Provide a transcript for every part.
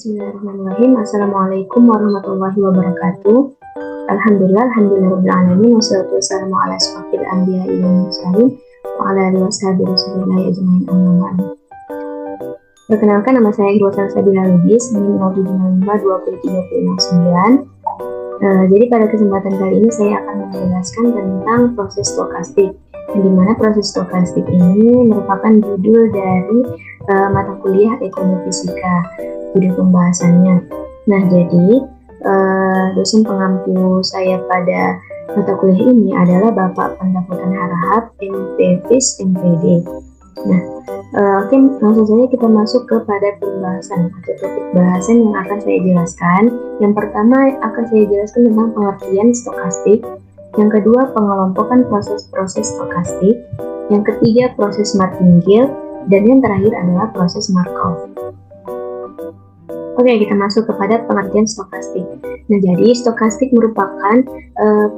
Bismillahirrahmanirrahim. Assalamualaikum warahmatullahi wabarakatuh. Alhamdulillahirrahmanirrahim. Wassalatu wassalamu ala asyrofil anbiya'i wal mursalin wa ala alihi washabihi wasallam ajmain amma ba'du. Perkenalkan, nama saya Irwa Salsabila Lubis, NIM 0755 Jadi pada kesempatan kali ini saya akan menjelaskan tentang proses stokastik, yang dimana proses stokastik ini merupakan judul dari mata kuliah ekonomi fisika, judul pembahasannya. Nah, jadi dosen pengampu saya pada mata kuliah ini adalah Bapak Pendaputan Harahap, MPFIS, MPD. Nah, oke, langsung saja kita masuk kepada pembahasan atau topik bahasan yang akan saya jelaskan. Yang pertama akan saya jelaskan tentang pengertian stokastik. Yang kedua, pengelompokan proses-proses stokastik. Yang ketiga, proses martingale. Dan yang terakhir adalah proses Markov. Oke, kita masuk kepada pengertian stokastik. Nah, jadi stokastik merupakan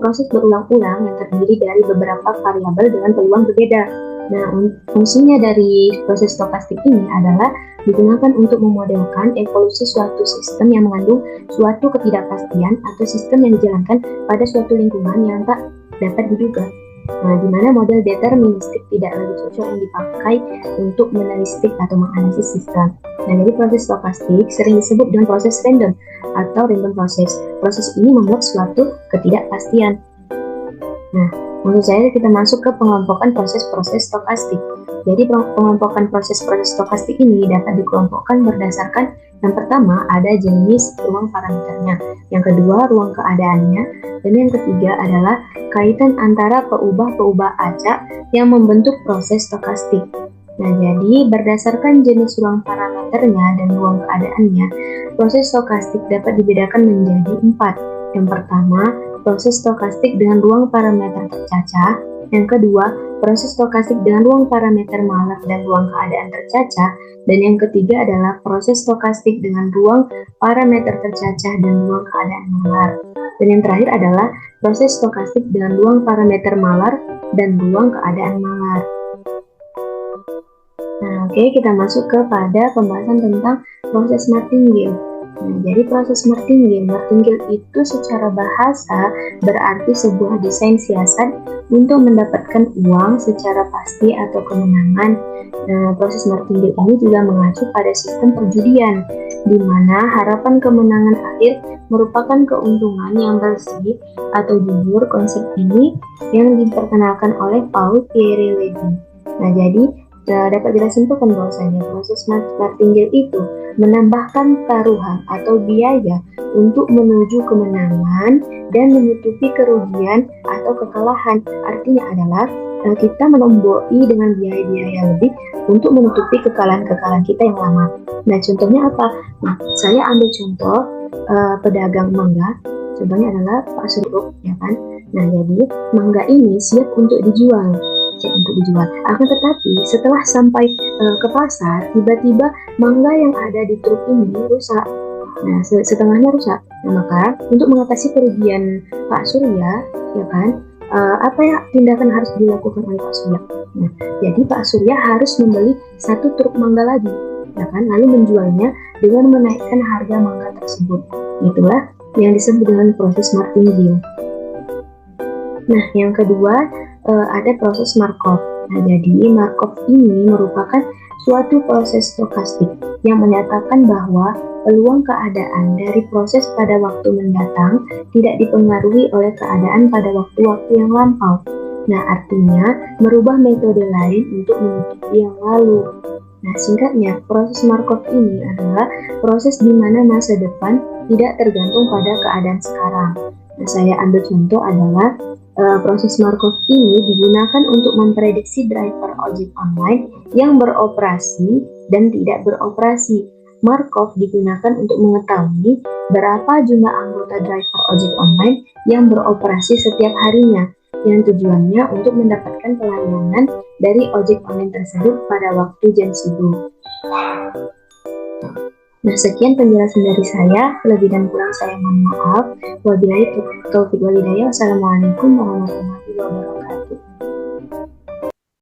proses berulang-ulang yang terdiri dari beberapa variabel dengan peluang berbeda. Nah, fungsinya dari proses stokastik ini adalah digunakan untuk memodelkan evolusi suatu sistem yang mengandung suatu ketidakpastian atau sistem yang dijalankan pada suatu lingkungan yang tak dapat diduga. Nah, di mana model deterministik tidak lagi cocok yang dipakai untuk menelistik atau menganalisis sistem. Nah, jadi proses stokastik sering disebut dengan proses random atau random process. Proses ini membuat suatu ketidakpastian. Nah, langsung saja kita masuk ke pengelompokan proses-proses stokastik. Jadi pengelompokan proses-proses stokastik ini dapat dikelompokkan berdasarkan yang pertama ada jenis ruang parameternya, yang kedua ruang keadaannya, dan yang ketiga adalah kaitan antara peubah-peubah acak yang membentuk proses stokastik. Nah, jadi berdasarkan jenis ruang parameternya dan ruang keadaannya, proses stokastik dapat dibedakan menjadi 4. Yang pertama, proses stokastik dengan ruang parameter tercacah. Yang kedua, proses stokastik dengan ruang parameter malar dan ruang keadaan tercacah. Dan yang ketiga adalah proses stokastik dengan ruang parameter tercacah dan ruang keadaan malar. Dan yang terakhir adalah proses stokastik dengan ruang parameter malar dan ruang keadaan malar. Nah, oke, kita masuk kepada pembahasan tentang proses martingale. Nah, jadi proses martingale itu secara bahasa berarti sebuah desain siasat untuk mendapatkan uang secara pasti atau kemenangan. Nah, proses martingale ini juga mengacu pada sistem perjudian, di mana harapan kemenangan akhir merupakan keuntungan yang bersih atau jujur. Konsep ini yang diperkenalkan oleh Paul Pierre Levy. Nah, jadi dapat kita simpulkan bahwasanya proses martingale itu menambahkan taruhan atau biaya untuk menuju kemenangan dan menutupi kerugian atau kekalahan. Artinya adalah kita menomboi dengan biaya-biaya lebih untuk menutupi kekalahan-kekalahan kita yang lama. Nah, contohnya apa? Nah, saya ambil contoh pedagang mangga. Contohnya adalah Pak Suruk, ya kan? Nah, jadi mangga ini siap untuk dijual. Akan tetapi setelah sampai ke pasar, tiba-tiba mangga yang ada di truk ini rusak. Nah, setengahnya rusak. Nah, maka untuk mengatasi kerugian Pak Surya, ya kan, apa ya tindakan harus dilakukan oleh Pak Surya? Nah, jadi Pak Surya harus membeli satu truk mangga lagi, ya kan, lalu menjualnya dengan menaikkan harga mangga tersebut. Itulah yang disebut dengan proses martingale. Nah, yang kedua ada proses Markov. Nah, jadi Markov ini merupakan suatu proses stokastik yang menyatakan bahwa peluang keadaan dari proses pada waktu mendatang tidak dipengaruhi oleh keadaan pada waktu-waktu yang lampau. Nah, artinya merubah metode lain untuk menutupi yang lalu. Nah, singkatnya, proses Markov ini adalah proses di mana masa depan tidak tergantung pada keadaan sekarang. Nah, saya ambil contoh adalah proses Markov ini digunakan untuk memprediksi driver ojek online yang beroperasi dan tidak beroperasi. Markov digunakan untuk mengetahui berapa jumlah anggota driver ojek online yang beroperasi setiap harinya, yang tujuannya untuk mendapatkan pelayanan dari ojek online tersebut pada waktu jam sibuk. Nah, sekian penjelasan dari saya. Lebih dan kurang saya mohon maaf. Wabillahi taufiq wal hidayah. Wassalamualaikum warahmatullahi wabarakatuh.